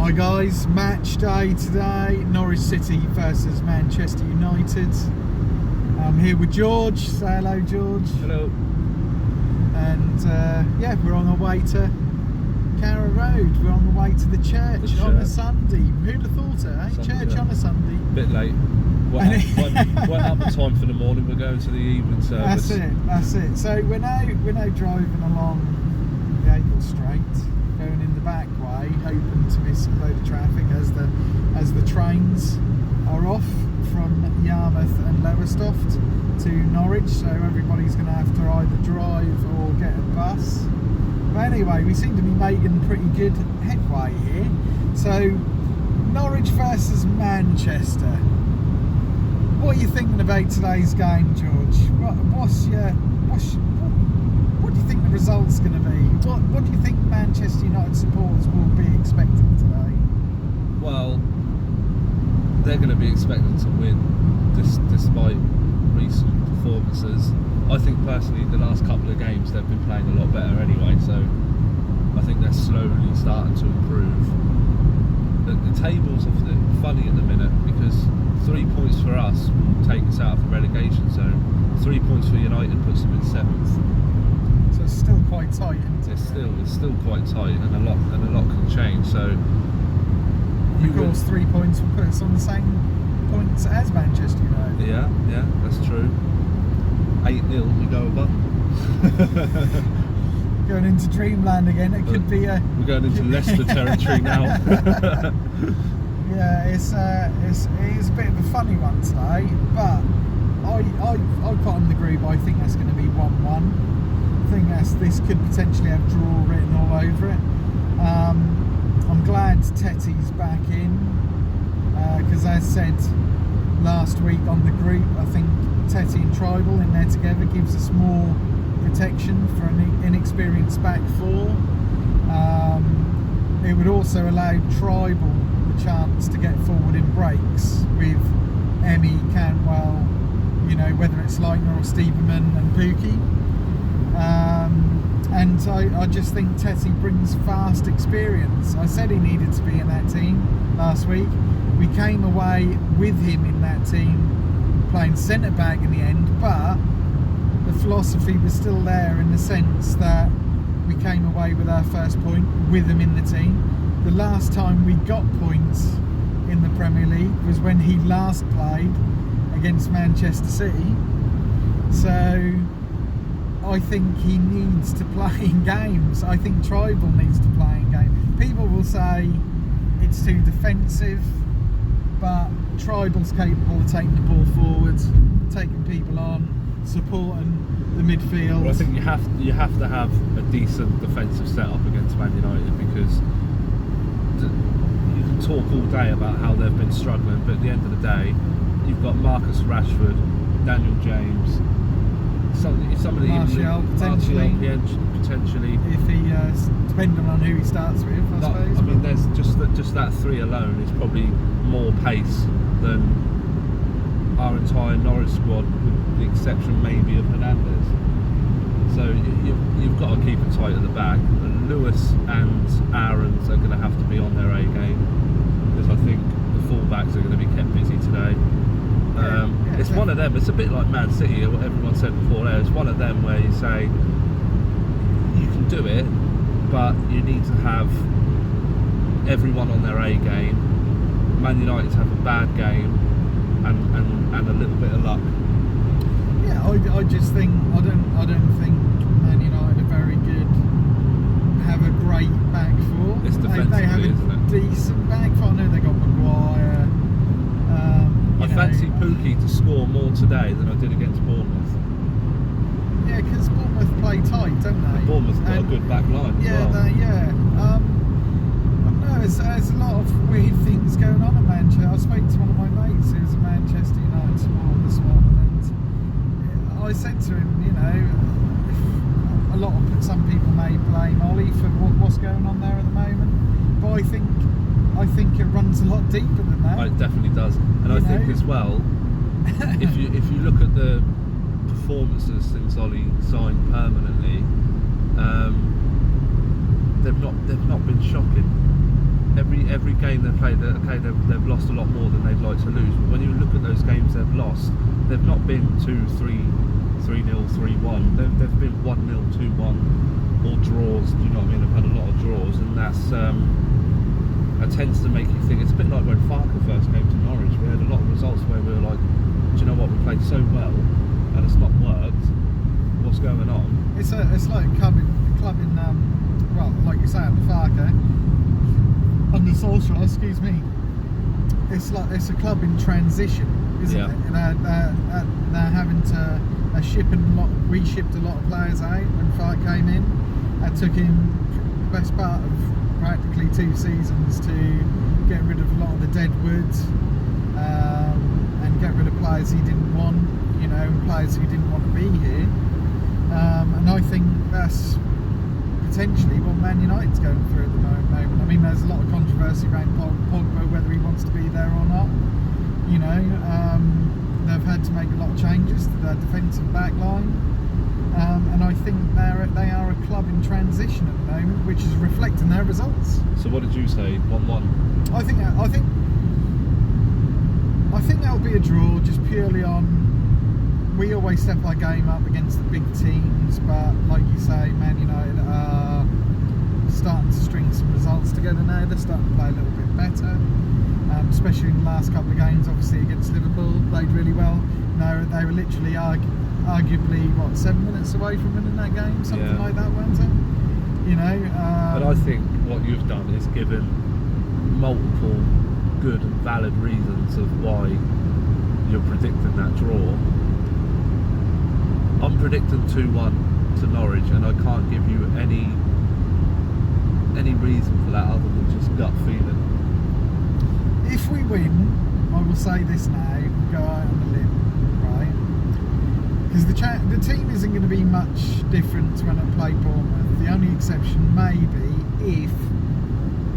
Hi guys, match day today, Norwich City versus Manchester United. I'm here with George. Say hello, George. Hello. And yeah, we're on our way to Carrow Road. We're on the way to the church on a Sunday. Who'd have thought it, eh? Church on a Sunday. Bit late. Went up the time for the morning. We're going to the evening service. That's it. So we're now driving along the Acle Straight, going in the back way, hoping to miss a load of traffic as the trains are off from Yarmouth and Lowestoft to Norwich. So everybody's going to have to either drive or get a bus. But anyway, we seem to be making pretty good headway here. So Norwich versus Manchester. What are you thinking about today's game, George? What do you think the result's going to be? What do you think Manchester United supporters will be expecting today? Well, they're going to be expecting to win, despite recent performances. I think personally, the last couple of games they've been playing a lot better anyway. So I think they're slowly starting to improve. The tables are funny at the minute because 3 points for us will take us out of the relegation zone. 3 points for United puts them in 7th. So it's still quite tight, isn't it? It's still quite tight, and a lot can change. So, of course, 3 points will put us on the same points as Manchester United. Yeah, that's true. 8-0 we go above. Going into dreamland again. It could be a. We're going into Leicester territory now. Yeah, it is a bit of a funny one today, but I put on the group. I think that's going to be 1-1. I think this could potentially have draw written all over it. I'm glad Tetty's back in because, as said last week on the group, I think Tetty and Tribal in there together gives us more protection for an inexperienced back four. It would also allow Tribal the chance to get forward in breaks with Emmy, Cantwell, whether it's Leitner or Stieberman and Pookie. And I just think Tetty brings vast experience. I said he needed to be in that team last week. We came away with him in that team playing centre back in the end, but the philosophy was still there in the sense that we came away with our first point with him in the team. The last time we got points in the Premier League was when he last played against Manchester City. So I think he needs to play in games. I think Tribal needs to play in games. People will say it's too defensive, but Tribal's capable of taking the ball forward, taking people on, supporting the midfield. Well, I think you have to have a decent defensive setup against Man United because you can talk all day about how they've been struggling, but at the end of the day, you've got Marcus Rashford, Daniel James, some of the Martial potentially, if he depending on who he starts with, I suppose. I mean, there's just that three alone is probably more pace than our entire Norwich squad, with the exception maybe of Hernandez. So you've got to keep it tight at the back. Lewis and Aarons are going to have to be on their A game because I think the fullbacks are going to be kept busy today. It's one of them. It's a bit like Man City, what everyone said before there. It's one of them where you say you can do it, but you need to have everyone on their A game. Man United have a bad game and a little bit of luck. Yeah, I just think I don't think Man United are very good. Have a great back four. It's defensively, they have a isn't it? decent back four. I know they got Maguire. I fancy Pookie to score more today than I did against Bournemouth. Yeah, because Bournemouth play tight, don't they? Bournemouth got a good back line as well. I know there's a lot of weird things going on in Manchester. I spoke to one of my mates who's a Manchester United supporter this morning, and I said to him, some people may blame Ollie for what's going on there at the moment, but I think it runs a lot deeper than that. It definitely does, and I think as well, if you look at the performances since Ollie signed they've not been shocking. Every every game they've played, they've lost a lot more than they'd like to lose. But when you look at those games they've lost, they've not been 2-3, 3-0, 3-1. They've been 1-0, 2-1, or draws. Do you know what I mean? They've had a lot of draws, and that tends to make you think. It's a bit like when Farker first came to Norwich. We had a lot of results where we were like, do you know what? We played so well, and it's not worked. What's going on? It's like a club in well, like you say, under Farker, under Solskjaer, excuse me. It's a club in transition, isn't it? And they're having to reshipped a lot of players out when Farker came in. It took him the best part of practically 2 seasons to get rid of a lot of the dead wood and get rid of players he didn't want, and players who didn't want to be here. And I think that's potentially what Man United's going through at the moment. I mean, there's a lot of controversy around Pogba, whether he wants to be there or not. They've had to make a lot of changes to their defensive back line. And I think they are a club in transition at the moment, which is reflecting their results. So what did you say? 1-1? I think that'll be a draw, just purely on. We always step our game up against the big teams, but like you say, Man United are starting to string some results together now. They're starting to play a little bit better, especially in the last couple of games. Obviously against Liverpool, played really well. They were literally arguably 7 minutes away from winning that game, something like that, weren't it? But I think what you've done is given multiple good and valid reasons of why you're predicting that draw. I'm predicting 2-1 to Norwich, and I can't give you any reason for that other than just gut feeling. If we win, I will say this now, go out on the limb, right? Because the team isn't going to be much different to when I played Bournemouth. The only exception may be if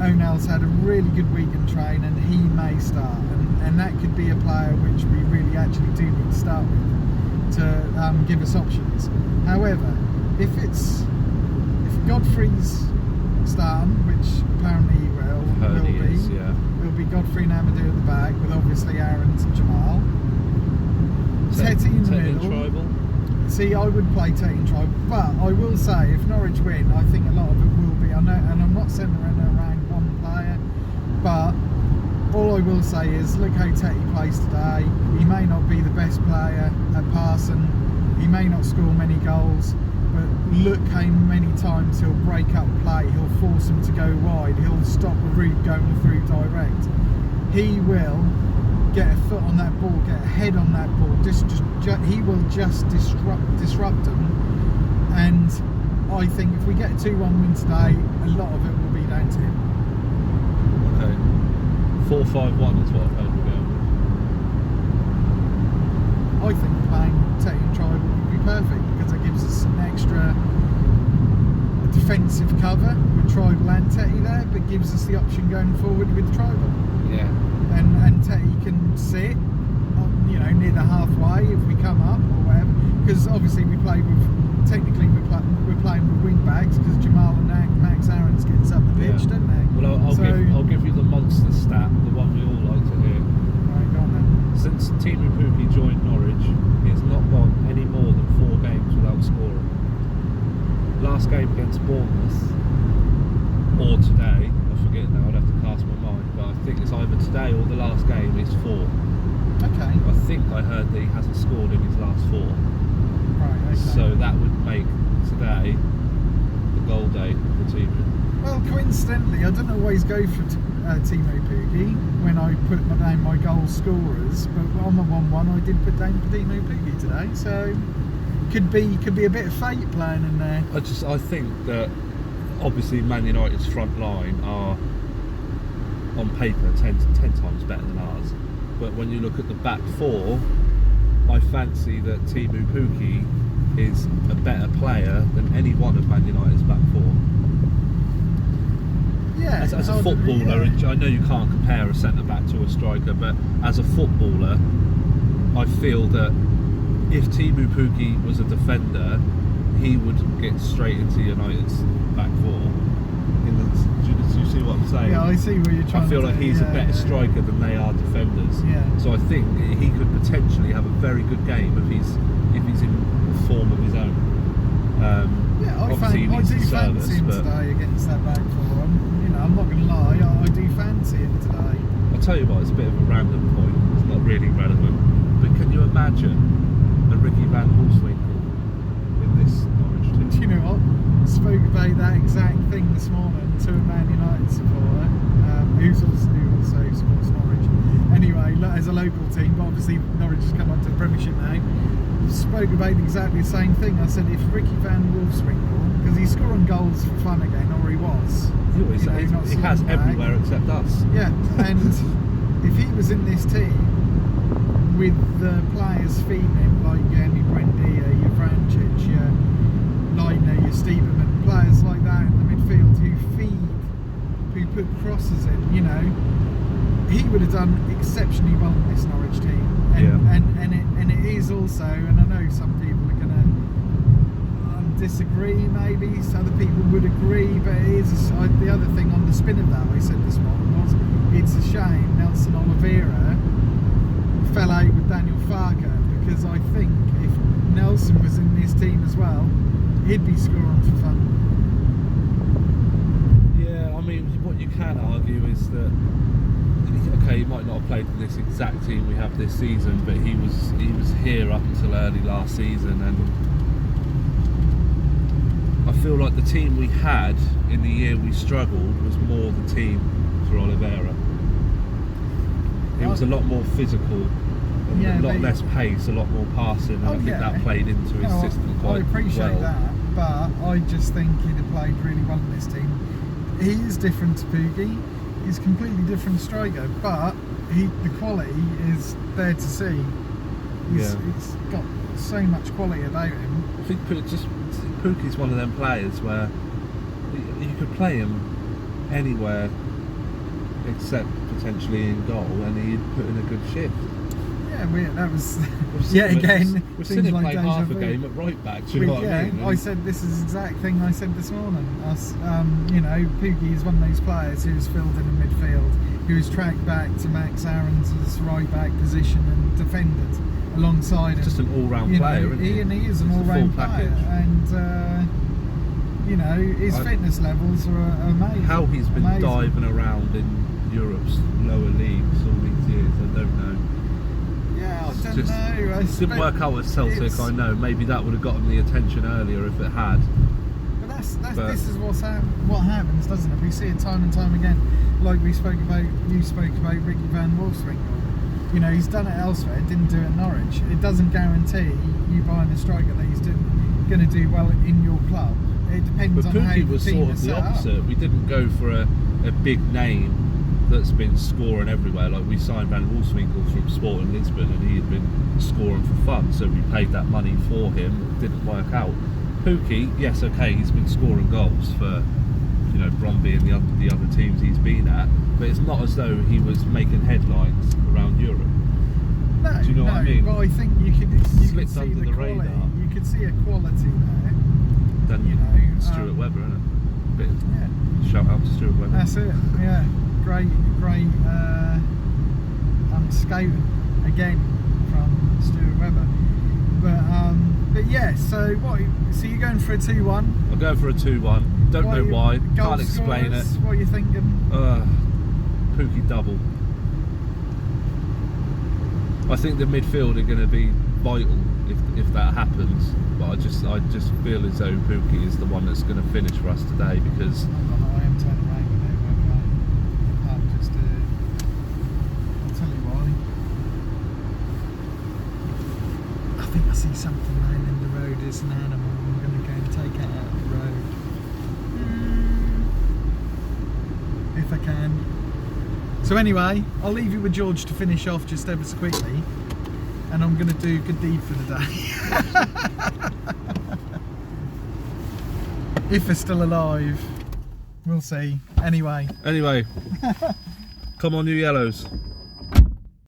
O'Neill's had a really good week in training, and he may start, and that could be a player which we really actually do need to start with to give us options. However, if Godfrey's starting, which apparently he will be Godfrey and Amadou at the back, with obviously Aarons and Jamal. Teddy in the middle. See, I would play Teddy and Tribal, but I will say, if Norwich win, I think a lot of it will be. I know, and I'm not centering around one player, but all I will say is, look how Teddy plays today. He may not be the best player at passing, he may not score many goals, but look how many times he'll break up play, he'll force him to go wide, he'll stop a route going through direct. He will get a foot on that ball, get a head on that ball, he will just disrupt them. And I think if we get a 2-1 win today, a lot of it will be down to him. Okay. 4-5-1 is what I've heard we're going with. I think playing Teddy and Tribal would be perfect, because it gives us an extra defensive cover with Tribal and Teddy there, but gives us the option going forward with Tribal. Yeah. And Teddy can sit, near the halfway if we come up or whatever. Because obviously we're playing with wing backs, because Jamal and Max Aarons gets up the pitch, don't they? Well, I'll give you the monster stat, the one we all like to hear. Right, go on then. Since Timu Puki joined Norwich, he has not gone any more than 4 games without scoring. Last game against Bournemouth, or today, I forget now, I'd have to cast my mind, but I think it's either today or the last game is 4. Okay. I think I heard that he hasn't scored in his last 4. Right, okay. So that would make today the goal day for Timu. Well, coincidentally, I don't always go for Timo Pukki when I put down my goal scorers, but on the 1-1 I did put down Timo Pukki today, so could be a bit of fate playing in there. I think that obviously Man United's front line are on paper 10 times better than ours, but when you look at the back 4, I fancy that Timu Pukki is a better player than any one of Man United's back 4. Yeah, as a footballer, yeah. I know you can't compare a centre back to a striker, but as a footballer, I feel that if Timu Pukki was a defender, he would get straight into United's back 4. Do you see what I'm saying. Yeah, I see where you're trying to I feel like he's a better striker than they are defenders. Yeah. So I think he could potentially have a very good game if he's in a form of his own. Yeah, I obviously he do needs the fancy him service, but today against that back four. You know, I'm not going to lie, I do fancy him today. I'll tell you what, it's a bit of a random point. It's not really relevant. But can you imagine a Ricky Van Wolfswinkel in this Norwich team? Do you know what? Spoke about that exact thing this morning to a Man United supporter, who also supports Norwich. Anyway, as a local team, but obviously Norwich has come onto the Premiership now. Spoke about exactly the same thing. I said if Ricky Van Wolfswinkel, because he's scoring goals for fun again, or he was. He has everywhere except us. Yeah, and if he was in this team with the players feeding him, like your Buendia, your Vrancic, your Leitner, your Stevenman, players like that in the midfield who put crosses in, you know, he would have done exceptionally well in this Norwich team. And it is also, and I know some people are going to disagree, maybe so other people would agree, but it is the other thing on the spin of that I said this morning was it's a shame Nelson Oliveira fell out with Daniel Farker, because I think if Nelson was in this team as well, he'd be scoring for fun. Yeah, I mean, what you can argue is that okay, he might not have played in this exact team we have this season, but he was here up until early last season, and I feel like the team we had in the year we struggled was more the team for Oliveira. It was a lot more physical, a lot less pace, a lot more passing, and I think that played into his system quite well. I appreciate that, but I just think he'd have played really well in this team. He is different to Pookie. He's a completely different striker, but the quality is there to see. He's got so much quality about him. I think Pookie's one of them players where you could play him anywhere except potentially in goal, and he'd put in a good shift. Yeah, that was again. We've seen him like play half a game at right back. Do you know what I mean? I said this is the exact thing I said this morning. You know, Pookie is one of those players who's filled in the midfield, who's tracked back to Max Aarons' right back position and defended alongside him. Just an all-round player, isn't he? And he is an all-round player, and you know, his fitness levels are amazing. How he's been diving around in Europe's lower leagues all these years, I don't know. Yeah, I don't know. It didn't work out at Celtic, I know. Maybe that would have gotten the attention earlier if it had. But this is what happens, doesn't it? We see it time and time again. Like you spoke about Ricky Van Wolfswinkel. You know, he's done it elsewhere, didn't do it at Norwich. It doesn't guarantee you buying a striker that he's going to do well in your club. It depends on how the team is set up. But Pookie was sort of the opposite. We didn't go for a big name that's been scoring everywhere. Like, we signed Van Wolfswinkel from Sporting Lisbon, and he had been scoring for fun, so we paid that money for him. It didn't work out. Pookie, yes, okay, he's been scoring goals for, you know, Bromby and the other teams he's been at, but it's not as though he was making headlines around Europe. No, do you know what I mean? Well, I think you could see under the quality. radar. You could see a quality there. Then you know, Stuart Webber, isn't it? Shout out to Stuart Webber. That's it. Yeah, great scouting again from Stuart Webber. But yeah, so you're going for a 2-1? I'm going for a 2-1. Don't know why. Can't explain it. What are you thinking? Pookie double. I think the midfield are going to be vital if that happens. But I just feel as though Pookie is the one that's going to finish for us today, because. I am turning around with it. I'll tell you why. I think I see something lying in the road as an animal. I'm going to go and take it out of the road. If I can. So anyway, I'll leave you with George to finish off just ever so quickly. And I'm going to do good deed for the day. If they're still alive. We'll see. Anyway. Come on, you yellows.